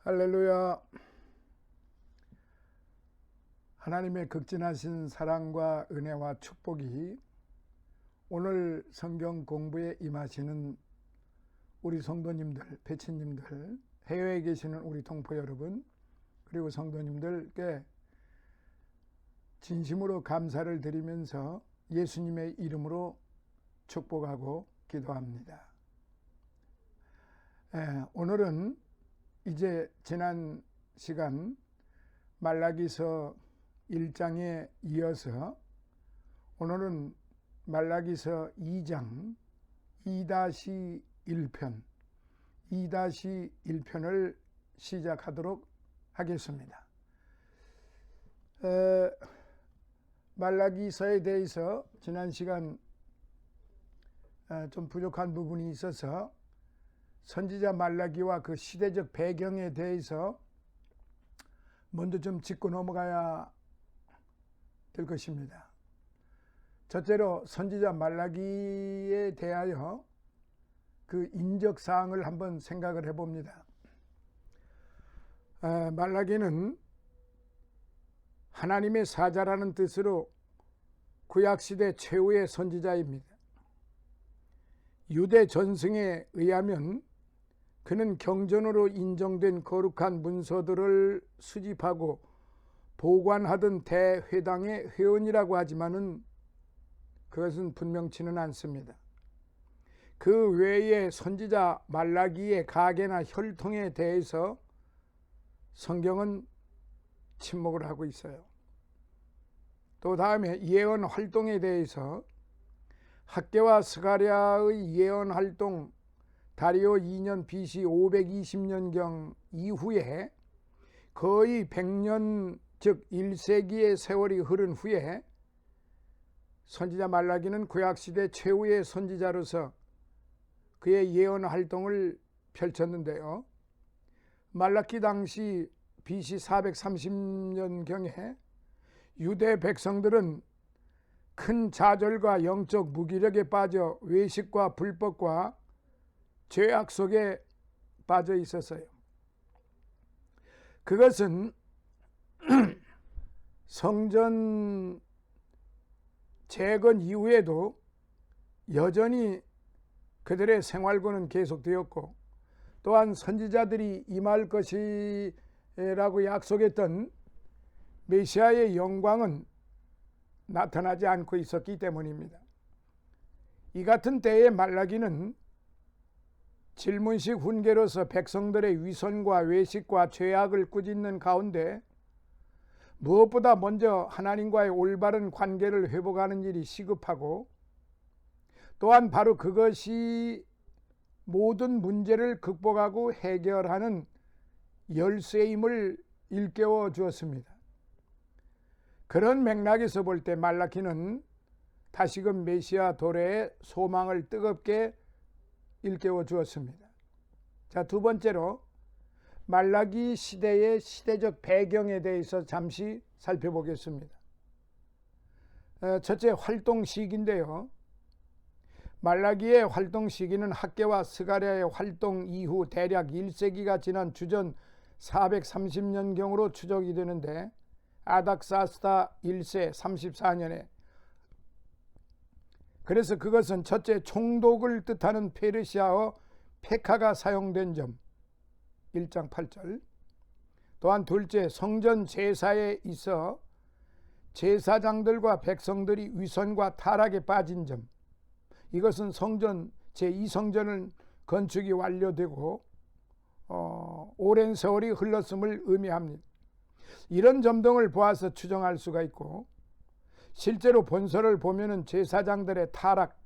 할렐루야. 하나님의 극진하신 사랑과 은혜와 축복이 오늘 성경 공부에 임하시는 우리 성도님들, 배치님들, 해외에 계시는 우리 동포 여러분, 그리고 성도님들께 진심으로 감사를 드리면서 예수님의 이름으로 축복하고 기도합니다. 오늘은 이제 지난 시간 말라기서 1장에 이어서 오늘은 말라기서 2장 2-1편 2-1편을 시작하도록 하겠습니다. 말라기서에 대해서 지난 시간 좀 부족한 부분이 있어서 선지자 말라기와 그 시대적 배경에 대해서 먼저 좀 짚고 넘어가야 될 것입니다. 첫째로 선지자 말라기에 대하여 그 인적사항을 한번 생각을 해봅니다. 말라기는 하나님의 사자라는 뜻으로 구약시대 최후의 선지자입니다. 유대 전승에 의하면 그는 경전으로 인정된 거룩한 문서들을 수집하고 보관하던 대회당의 회원이라고 하지만은 그것은 분명치는 않습니다. 그 외에 선지자 말라기의 가계나 혈통에 대해서 성경은 침묵을 하고 있어요. 또 다음에 예언 활동에 대해서 학개와 스가랴의 예언 활동 다리오 2년 BC 520년경 이후에 거의 100년 즉 1세기의 세월이 흐른 후에 선지자 말라기는 구약시대 최후의 선지자로서 그의 예언 활동을 펼쳤는데요. 말라기 당시 BC 430년경에 유대 백성들은 큰 좌절과 영적 무기력에 빠져 외식과 불법과 죄악 속에 빠져 있었어요. 그것은 성전 재건 이후에도 여전히 그들의 생활고는 계속되었고, 또한 선지자들이 임할 것이라고 약속했던 메시아의 영광은 나타나지 않고 있었기 때문입니다. 이 같은 때에 말라기는 질문식 훈계로서 백성들의 위선과 외식과 죄악을 꾸짖는 가운데 무엇보다 먼저 하나님과의 올바른 관계를 회복하는 일이 시급하고, 또한 바로 그것이 모든 문제를 극복하고 해결하는 열쇠임을 일깨워 주었습니다. 그런 맥락에서 볼 때 말라기는 다시금 메시아 도래의 소망을 뜨겁게 일깨워 주었습니다. 자, 두 번째로 말라기 시대의 시대적 배경에 대해서 잠시 살펴보겠습니다. 첫째, 활동 시기인데요. 말라기의 활동 시기는 학개와 스가랴의 활동 이후 대략 1세기가 지난 주전 430년경으로 추정이 되는데, 아닥사스다 1세 34년에 그래서 그것은 첫째, 총독을 뜻하는 페르시아어 페카가 사용된 점 1장 8절, 또한 둘째, 성전 제사에 있어 제사장들과 백성들이 위선과 타락에 빠진 점, 이것은 성전 제2성전은 건축이 완료되고 오랜 세월이 흘렀음을 의미합니다. 이런 점 등을 보아서 추정할 수가 있고, 실제로 본서를 보면은 제사장들의 타락,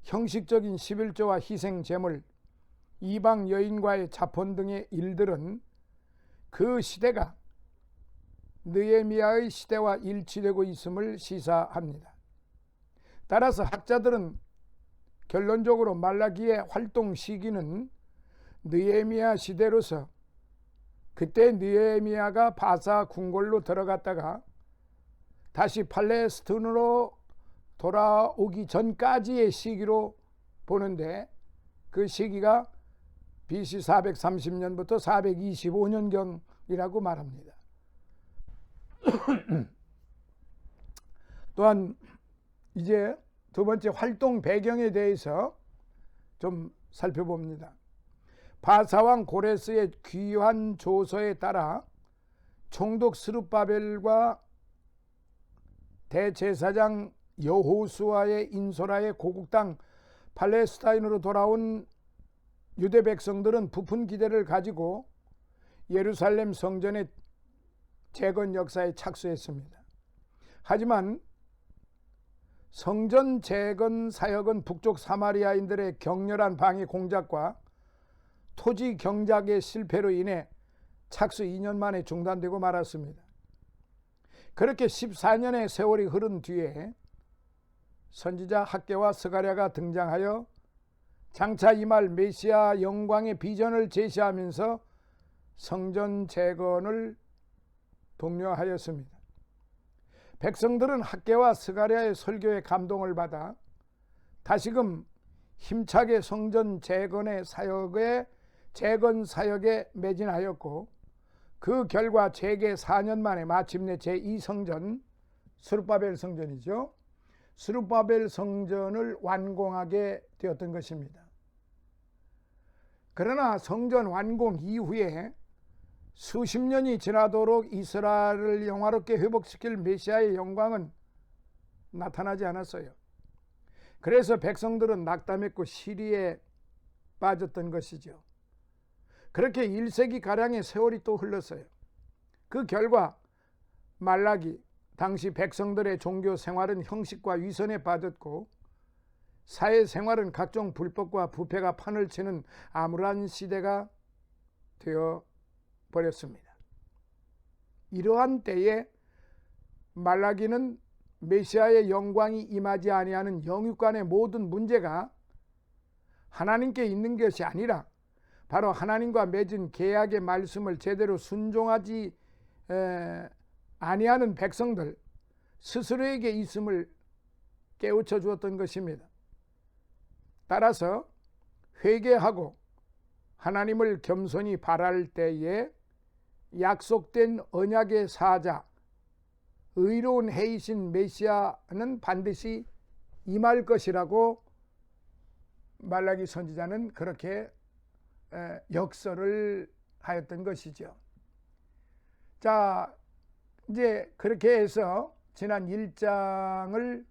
형식적인 11조와 희생 제물, 이방 여인과의 자폰 등의 일들은 그 시대가 느헤미야의 시대와 일치되고 있음을 시사합니다. 따라서 학자들은 결론적으로 말라기의 활동 시기는 느헤미야 시대로서 그때 느헤미야가 바사 궁궐로 들어갔다가 다시 팔레스틴으로 돌아오기 전까지의 시기로 보는데, 그 시기가 BC 430년부터 425년경이라고 말합니다. 또한 이제 두 번째 활동 배경에 대해서 좀 살펴봅니다. 바사왕 고레스의 귀환 조서에 따라 총독 스룹바벨과 대제사장 여호수아의 인솔하에 고국 땅 팔레스타인으로 돌아온 유대 백성들은 부푼 기대를 가지고 예루살렘 성전의 재건 역사에 착수했습니다. 하지만 성전 재건 사역은 북쪽 사마리아인들의 격렬한 방해 공작과 토지 경작의 실패로 인해 착수 2년 만에 중단되고 말았습니다. 그렇게 14년의 세월이 흐른 뒤에 선지자 학개와 스가랴가 등장하여 장차 임할 메시아 영광의 비전을 제시하면서 성전 재건을 독려하였습니다. 백성들은 학개와 스가랴의 설교에 감동을 받아 다시금 힘차게 성전 재건 사역에 매진하였고, 그 결과 재개 4년 만에 마침내 제2성전 스룹바벨 성전이죠. 스룹바벨 성전을 완공하게 되었던 것입니다. 그러나 성전 완공 이후에 수십 년이 지나도록 이스라엘을 영화롭게 회복시킬 메시아의 영광은 나타나지 않았어요. 그래서 백성들은 낙담했고 시리에 빠졌던 것이죠. 그렇게 1세기가량의 세월이 또 흘렀어요. 그 결과 말라기, 당시 백성들의 종교 생활은 형식과 위선에 빠졌고 사회생활은 각종 불법과 부패가 판을 치는 암울한 시대가 되어 버렸습니다. 이러한 때에 말라기는 메시아의 영광이 임하지 아니하는 영육간의 모든 문제가 하나님께 있는 것이 아니라 바로 하나님과 맺은 계약의 말씀을 제대로 순종하지 아니하는 백성들 스스로에게 있음을 깨우쳐 주었던 것입니다. 따라서 회개하고 하나님을 겸손히 바랄 때에 약속된 언약의 사자, 의로운 해이신 메시아는 반드시 임할 것이라고 말라기 선지자는 그렇게 역설을 하였던 것이죠. 자, 이제 그렇게 해서 지난 1장을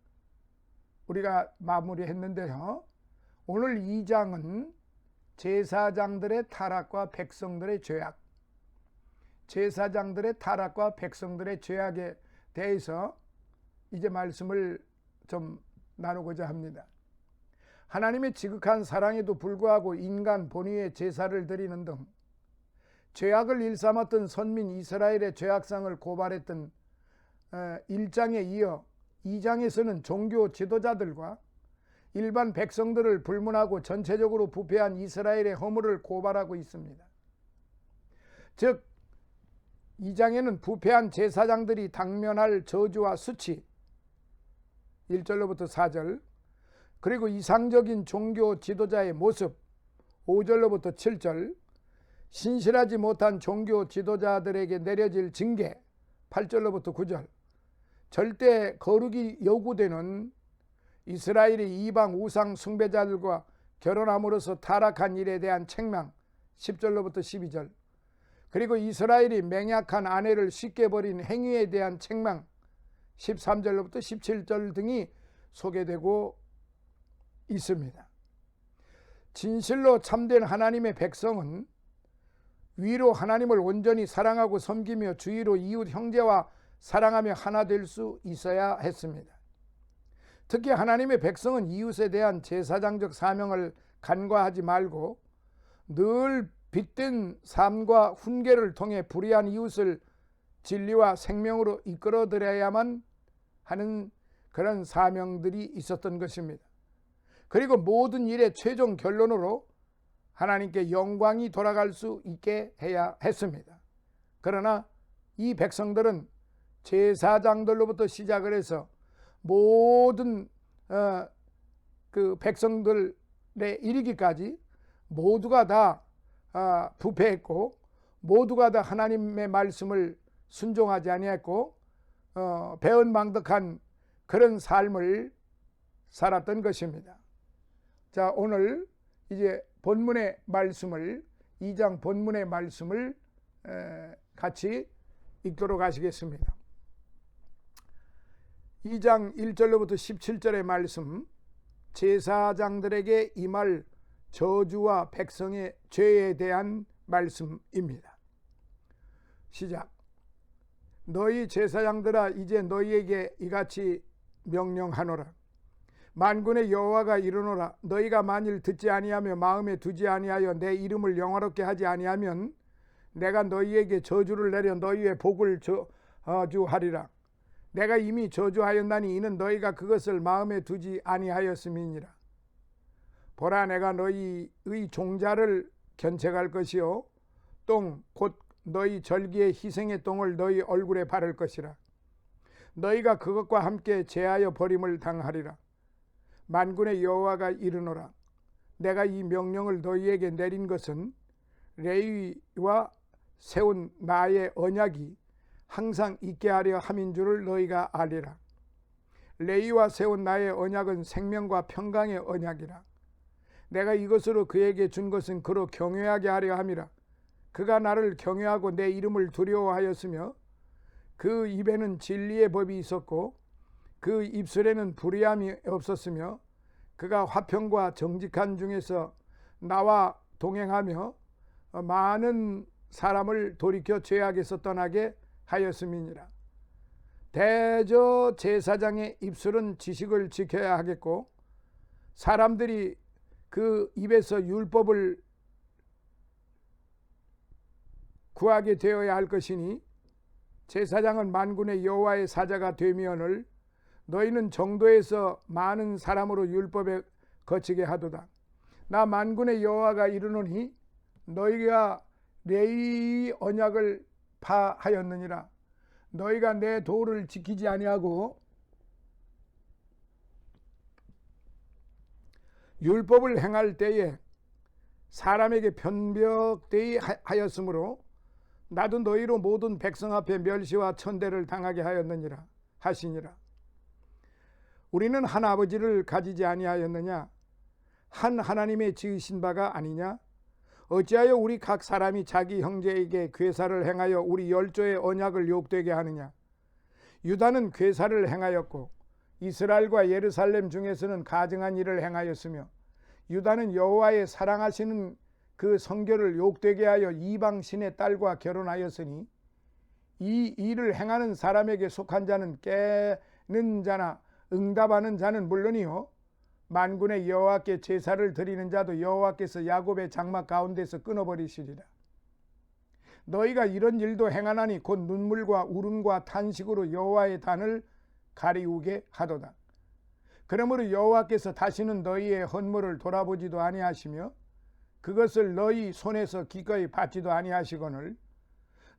우리가 마무리했는데요. 오늘 2장은 제사장들의 타락과 백성들의 죄악, 제사장들의 타락과 백성들의 죄악에 대해서 이제 말씀을 좀 나누고자 합니다. 하나님의 지극한 사랑에도 불구하고 인간 본위의 제사를 드리는 등 죄악을 일삼았던 선민 이스라엘의 죄악상을 고발했던 1장에 이어 2장에서는 종교 지도자들과 일반 백성들을 불문하고 전체적으로 부패한 이스라엘의 허물을 고발하고 있습니다. 즉 2장에는 부패한 제사장들이 당면할 저주와 수치 1절로부터 4절, 그리고 이상적인 종교 지도자의 모습 5절로부터 7절, 신실하지 못한 종교 지도자들에게 내려질 징계 8절로부터 9절, 절대 거룩이 요구되는 이스라엘이 이방 우상 숭배자들과 결혼함으로써 타락한 일에 대한 책망 10절로부터 12절, 그리고 이스라엘이 맹약한 아내를 쉽게 버린 행위에 대한 책망 13절로부터 17절 등이 소개되고 있습니다. 진실로 참된 하나님의 백성은 위로 하나님을 온전히 사랑하고 섬기며 주위로 이웃 형제와 사랑하며 하나 될 수 있어야 했습니다. 특히 하나님의 백성은 이웃에 대한 제사장적 사명을 간과하지 말고 늘 빚된 삶과 훈계를 통해 불의한 이웃을 진리와 생명으로 이끌어들여야만 하는 그런 사명들이 있었던 것입니다. 그리고 모든 일의 최종 결론으로 하나님께 영광이 돌아갈 수 있게 해야 했습니다. 그러나 이 백성들은 제사장들로부터 시작을 해서 모든 그 백성들에 이르기까지 모두가 다 부패했고 모두가 다 하나님의 말씀을 순종하지 아니했고 배은망덕한 그런 삶을 살았던 것입니다. 자, 오늘 이제 본문의 말씀을 2장 본문의 말씀을 같이 읽도록 하시겠습니다. 2장 1절로부터 17절의 말씀, 제사장들에게 임할 저주와 백성의 죄에 대한 말씀입니다. 시작. 너희 제사장들아, 이제 너희에게 이같이 명령하노라. 만군의 여호와가 이르노라. 너희가 만일 듣지 아니하며 마음에 두지 아니하여 내 이름을 영화롭게 하지 아니하면 내가 너희에게 저주를 내려 너희의 복을 저주하리라. 내가 이미 저주하였나니 이는 너희가 그것을 마음에 두지 아니하였음이니라. 보라, 내가 너희의 종자를 견책할 것이요 똥 곧 너희 절기의 희생의 똥을 너희 얼굴에 바를 것이라. 너희가 그것과 함께 제하여 버림을 당하리라. 만군의 여호와가 이르노라. 내가 이 명령을 너희에게 내린 것은 레위와 세운 나의 언약이 항상 있게 하려 함인 줄을 너희가 알리라. 레위와 세운 나의 언약은 생명과 평강의 언약이라. 내가 이것으로 그에게 준 것은 그로 경외하게 하려 함이라. 그가 나를 경외하고 내 이름을 두려워하였으며 그 입에는 진리의 법이 있었고 그 입술에는 불의함이 없었으며 그가 화평과 정직한 중에서 나와 동행하며 많은 사람을 돌이켜 죄악에서 떠나게 하였음이니라. 대저 제사장의 입술은 지식을 지켜야 하겠고 사람들이 그 입에서 율법을 구하게 되어야 할 것이니 제사장은 만군의 여호와의 사자가 되면을 너희는 정도에서 많은 사람으로 율법에 거치게 하도다. 나 만군의 여호와가 이르노니 너희가 레위 언약을 파하였느니라. 너희가 내 도를 지키지 아니하고 율법을 행할 때에 사람에게 변벽되이 하였으므로 나도 너희로 모든 백성 앞에 멸시와 천대를 당하게 하였느니라 하시니라. 우리는 한 아버지를 가지지 아니하였느냐? 한 하나님의 지으신 바가 아니냐? 어찌하여 우리 각 사람이 자기 형제에게 괴사를 행하여 우리 열조의 언약을 욕되게 하느냐? 유다는 괴사를 행하였고 이스라엘과 예루살렘 중에서는 가증한 일을 행하였으며 유다는 여호와의 사랑하시는 그 성결을 욕되게 하여 이방 신의 딸과 결혼하였으니 이 일을 행하는 사람에게 속한 자는 깨는 자나 응답하는 자는 물론이요 만군의 여호와께 제사를 드리는 자도 여호와께서 야곱의 장막 가운데서 끊어버리시리라. 너희가 이런 일도 행하나니 곧 눈물과 울음과 탄식으로 여호와의 단을 가리우게 하도다. 그러므로 여호와께서 다시는 너희의 헌물을 돌아보지도 아니하시며 그것을 너희 손에서 기꺼이 받지도 아니하시거늘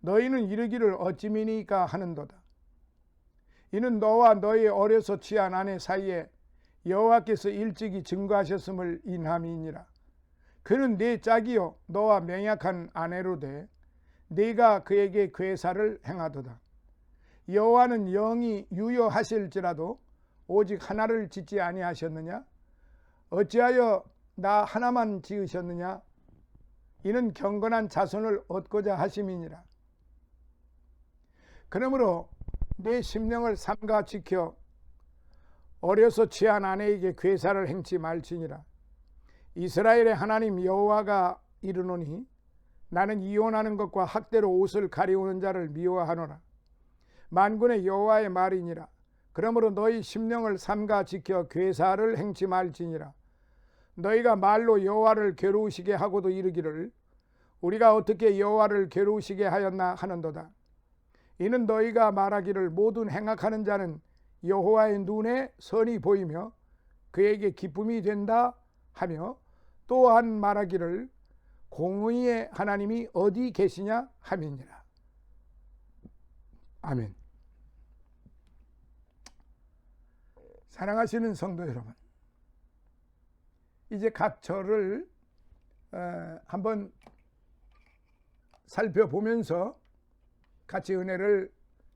너희는 이르기를 어찌미니까 하는도다. 이는 너와 너희 어려서 취한 아내 사이에 여호와께서 일찍이 증거하셨음을 인함이니라. 그는 네 짝이요 너와 맹약한 아내로되 네가 그에게 괴사를 행하도다. 여호와는 영이 유효하실지라도 오직 하나를 짓지 아니하셨느냐? 어찌하여 나 하나만 지으셨느냐? 이는 경건한 자손을 얻고자 하심이니라. 그러므로 내 심령을 삼가 지켜 어려서 취한 아내에게 괴사를 행치 말지니라. 이스라엘의 하나님 여호와가 이르노니 나는 이혼하는 것과 학대로 옷을 가리우는 자를 미워하노라. 만군의 여호와의 말이니라. 그러므로 너희 심령을 삼가 지켜 괴사를 행치 말지니라. 너희가 말로 여호와를 괴로우시게 하고도 이르기를 우리가 어떻게 여호와를 괴로우시게 하였나 하는도다. 이는 너희가 말하기를 모든 행악하는 자는 여호와의 눈에 선이 보이며 그에게 기쁨이 된다 하며 또한 말하기를 공의의 하나님이 어디 계시냐 함이니라. 아멘. 사랑하시는 성도 여러분, 이제 각 절을 한번 살펴보면서 같이 은혜를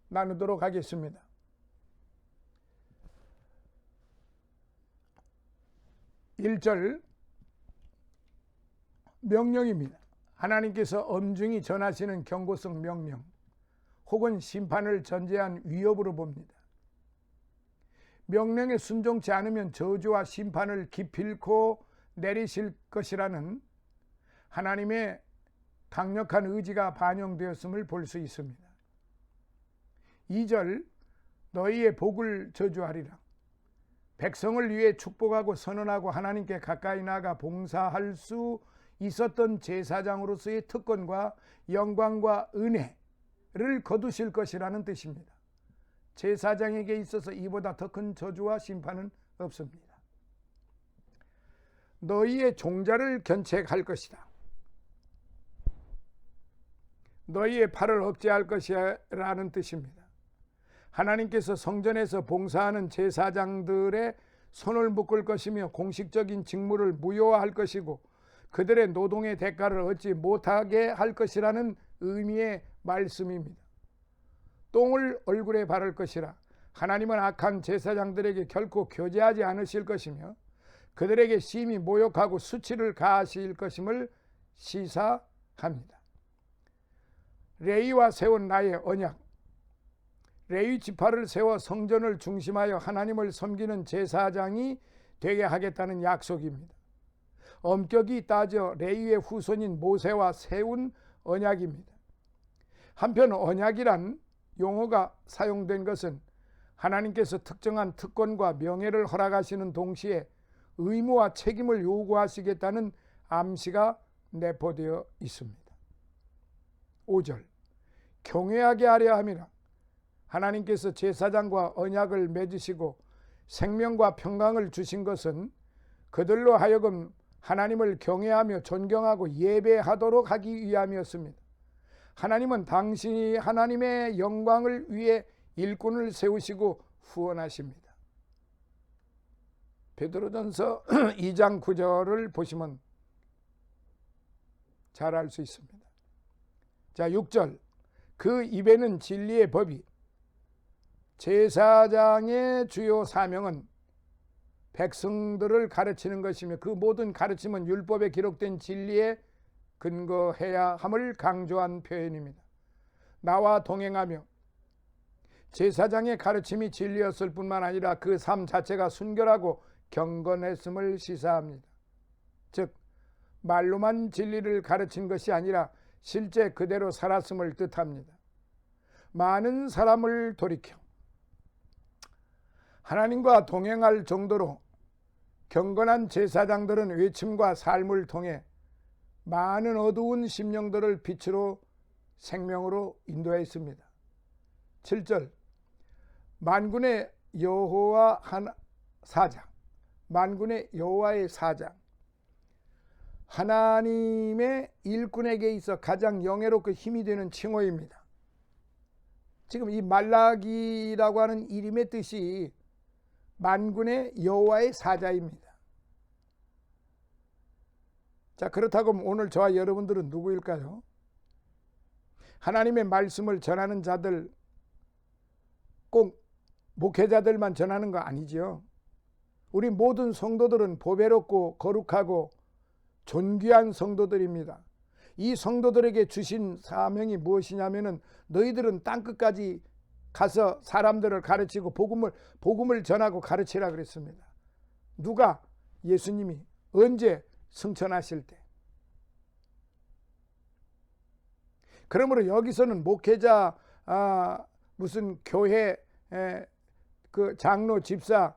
나누도록 하겠습니다. 1절 명령입니다. 하나님께서 엄중히 전하시는 경고성 명령 혹은 심판을 전제한 위협으로 봅니다. 명령에 순종치 않으면 저주와 심판을 기필코 내리실 것이라는 하나님의 강력한 의지가 반영되었음을 볼 수 있습니다. 2절 너희의 복을 저주하리라. 백성을 위해 축복하고 선언하고 하나님께 가까이 나가 봉사할 수 있었던 제사장으로서의 특권과 영광과 은혜를 거두실 것이라는 뜻입니다. 제사장에게 있어서 이보다 더 큰 저주와 심판은 없습니다. 너희의 종자를 견책할 것이다. 너희의 팔을 억제할 것이라는 뜻입니다. 하나님께서 성전에서 봉사하는 제사장들의 손을 묶을 것이며 공식적인 직무를 무효화할 것이고 그들의 노동의 대가를 얻지 못하게 할 것이라는 의미의 말씀입니다. 똥을 얼굴에 바를 것이라. 하나님은 악한 제사장들에게 결코 교제하지 않으실 것이며 그들에게 심히 모욕하고 수치를 가하실 것임을 시사합니다. 레위와 세운 나의 언약. 레위 지파를 세워 성전을 중심하여 하나님을 섬기는 제사장이 되게 하겠다는 약속입니다. 엄격히 따져 레위의 후손인 모세와 세운 언약입니다. 한편 언약이란 용어가 사용된 것은 하나님께서 특정한 특권과 명예를 허락하시는 동시에 의무와 책임을 요구하시겠다는 암시가 내포되어 있습니다. 5절 경외하게 하려 함이라. 하나님께서 제사장과 언약을 맺으시고 생명과 평강을 주신 것은 그들로 하여금 하나님을 경외하며 존경하고 예배하도록 하기 위함이었습니다. 하나님은 당신이 하나님의 영광을 위해 일꾼을 세우시고 후원하십니다. 베드로전서 2장 9절을 보시면 잘 알 수 있습니다. 자, 6절 그 입에는 진리의 법이. 제사장의 주요 사명은 백성들을 가르치는 것이며 그 모든 가르침은 율법에 기록된 진리에 근거해야 함을 강조한 표현입니다. 나와 동행하며 제사장의 가르침이 진리였을 뿐만 아니라 그 삶 자체가 순결하고 경건했음을 시사합니다. 즉 말로만 진리를 가르친 것이 아니라 실제 그대로 살았음을 뜻합니다. 많은 사람을 돌이켜 하나님과 동행할 정도로 경건한 제사장들은 외침과 삶을 통해 많은 어두운 심령들을 빛으로 생명으로 인도했습니다. 7절 만군의 여호와 사장, 만군의 여호와의 사장, 하나님의 일꾼에게 있어 가장 영예롭고 힘이 되는 칭호입니다. 지금 이 말라기라고 하는 이름의 뜻이 만군의 여호와의 사자입니다. 자, 그렇다고 오늘 저와 여러분들은 누구일까요? 하나님의 말씀을 전하는 자들, 꼭 목회자들만 전하는 거 아니죠. 우리 모든 성도들은 보배롭고 거룩하고 존귀한 성도들입니다. 이 성도들에게 주신 사명이 무엇이냐면은 너희들은 땅끝까지 가서 사람들을 가르치고 복음을 전하고 가르치라 그랬습니다. 누가? 예수님이. 언제? 승천하실 때. 그러므로 여기서는 목회자, 무슨 교회 그 장로, 집사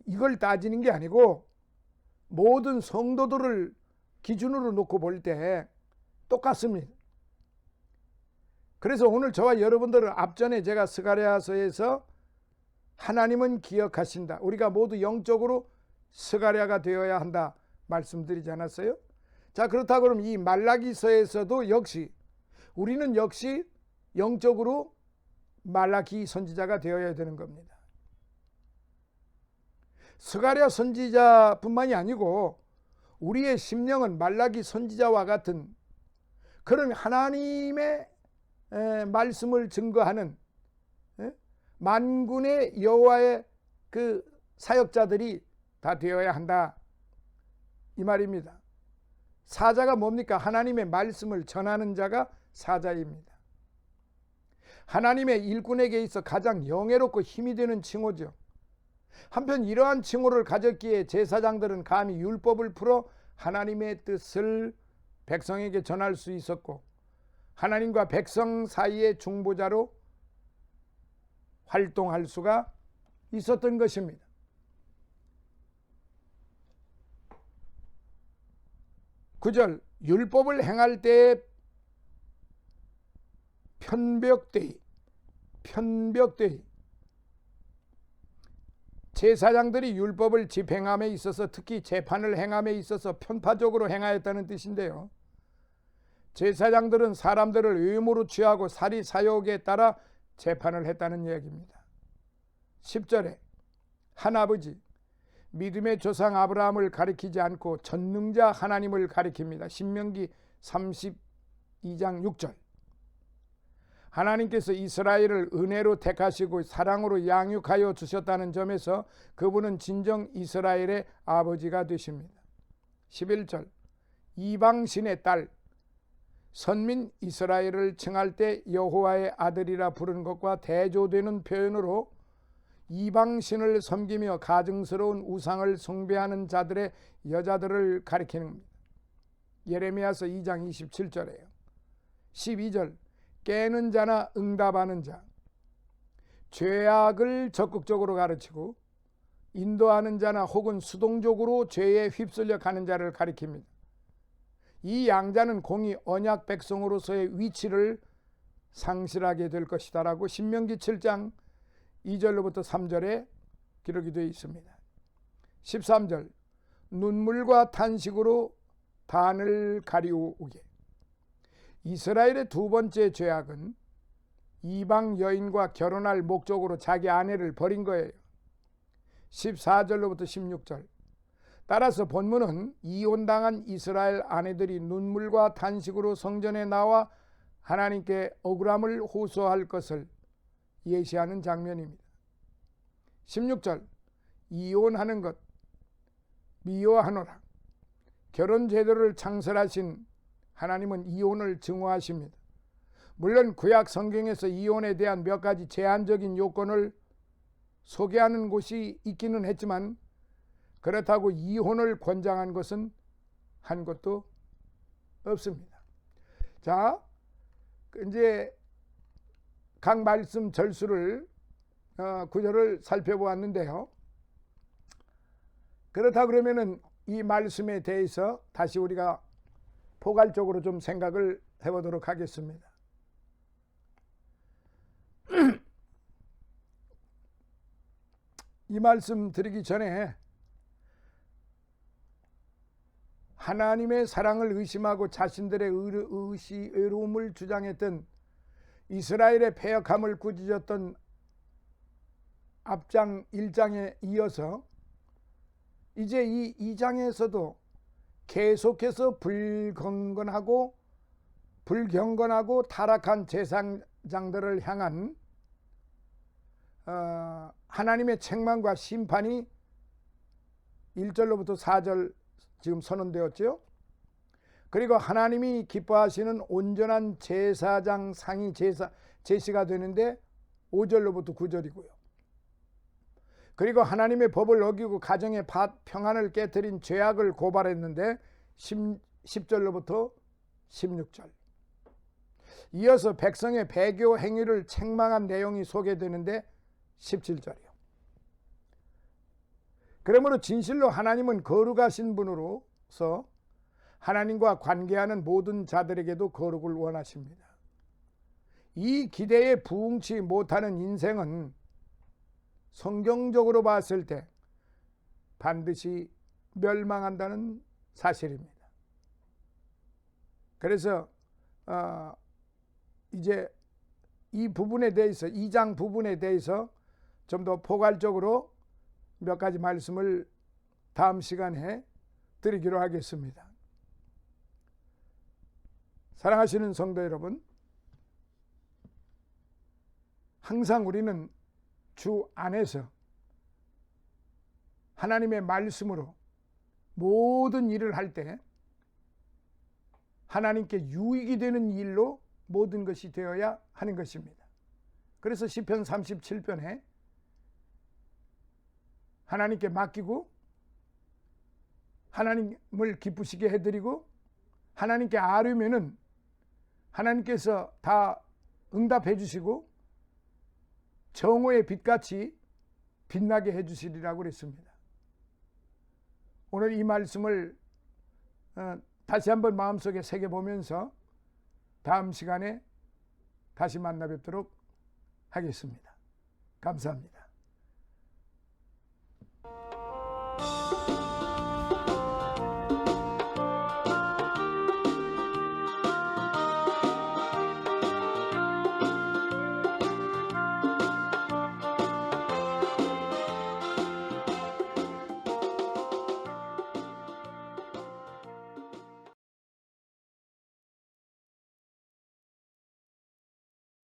이걸 따지는 게 아니고 모든 성도들을 기준으로 놓고 볼 때 똑같습니다. 그래서 오늘 저와 여러분들은 앞전에 제가 스가랴서에서 하나님은 기억하신다. 우리가 모두 영적으로 스가랴가 되어야 한다 말씀드리지 않았어요? 자, 그렇다고 그러면 이 말라기서에서도 역시 우리는 역시 영적으로 말라기 선지자가 되어야 되는 겁니다. 스가랴 선지자뿐만이 아니고 우리의 심령은 말라기 선지자와 같은 그런 하나님의 말씀을 증거하는 만군의 여호와의 그 사역자들이 다 되어야 한다 이 말입니다. 사자가 뭡니까? 하나님의 말씀을 전하는 자가 사자입니다. 하나님의 일꾼에게 있어 가장 영예롭고 힘이 되는 칭호죠. 한편 이러한 칭호를 가졌기에 제사장들은 감히 율법을 풀어 하나님의 뜻을 백성에게 전할 수 있었고 하나님과 백성 사이의 중보자로 활동할 수가 있었던 것입니다. 구절 율법을 행할 때에 편벽되이 제사장들이 율법을 집행함에 있어서 특히 재판을 행함에 있어서 편파적으로 행하였다는 뜻인데요. 제사장들은 사람들을 의무로 취하고 사리 사욕에 따라 재판을 했다는 이야기입니다. 10절에 한 아버지 믿음의 조상 아브라함을 가리키지 않고 전능자 하나님을 가리킵니다. 신명기 32장 6절 하나님께서 이스라엘을 은혜로 택하시고 사랑으로 양육하여 주셨다는 점에서 그분은 진정 이스라엘의 아버지가 되십니다. 11절 이방신의 딸 선민 이스라엘을 칭할 때 여호와의 아들이라 부르는 것과 대조되는 표현으로 이방신을 섬기며 가증스러운 우상을 숭배하는 자들의 여자들을 가리키는 겁니다. 예레미야서 2장 27절에요. 12절 깨는 자나 응답하는 자 죄악을 적극적으로 가르치고 인도하는 자나 혹은 수동적으로 죄에 휩쓸려 가는 자를 가리킵니다. 이 양자는 공의 언약 백성으로서의 위치를 상실하게 될 것이다 라고 신명기 7장 2절로부터 3절에 기록이 되어 있습니다. 13절 눈물과 탄식으로 단을 가리우게 이스라엘의 두 번째 죄악은 이방 여인과 결혼할 목적으로 자기 아내를 버린 거예요. 14절로부터 16절 따라서 본문은 이혼당한 이스라엘 아내들이 눈물과 탄식으로 성전에 나와 하나님께 억울함을 호소할 것을 예시하는 장면입니다. 16절 이혼하는 것 미워하노라. 결혼 제도를 창설하신 하나님은 이혼을 증오하십니다. 물론 구약 성경에서 이혼에 대한 몇 가지 제한적인 요건을 소개하는 곳이 있기는 했지만 그렇다고 이혼을 권장한 것은 한 것도 없습니다. 자, 이제 각 말씀 절수를 구절을 살펴보았는데요. 그렇다 그러면은 이 말씀에 대해서 다시 우리가 포괄적으로 좀 생각을 해보도록 하겠습니다. 이 말씀 드리기 전에 하나님의 사랑을 의심하고 자신들의 의로움을 주장했던 이스라엘의 패역함을 꾸짖었던 앞장 1장에 이어서 이제 이 2장에서도 계속해서 불경건하고 타락한 제사장들을 향한 하나님의 책망과 심판이 1절로부터 4절 지금 선언되었죠. 그리고 하나님이 기뻐하시는 온전한 제사장 상이 제시가 되는데 5절로부터 9절이고요. 그리고 하나님의 법을 어기고 가정의 평안을 깨뜨린 죄악을 고발했는데 10절로부터 16절. 이어서 백성의 배교 행위를 책망한 내용이 소개되는데 17절이요. 그러므로 진실로 하나님은 거룩하신 분으로서 하나님과 관계하는 모든 자들에게도 거룩을 원하십니다. 이 기대에 부응치 못하는 인생은 성경적으로 봤을 때 반드시 멸망한다는 사실입니다. 그래서 이제 이 부분에 대해서 2장 부분에 대해서 좀 더 포괄적으로 몇 가지 말씀을 다음 시간에 드리기로 하겠습니다. 사랑하시는 성도 여러분, 항상 우리는 주 안에서 하나님의 말씀으로 모든 일을 할 때 하나님께 유익이 되는 일로 모든 것이 되어야 하는 것입니다. 그래서 시편 37편에 하나님께 맡기고 하나님을 기쁘시게 해드리고 하나님께 아뢰면은 하나님께서 다 응답해 주시고 정오의 빛같이 빛나게 해 주시리라고 그랬습니다. 오늘 이 말씀을 다시 한번 마음속에 새겨보면서 다음 시간에 다시 만나 뵙도록 하겠습니다. 감사합니다.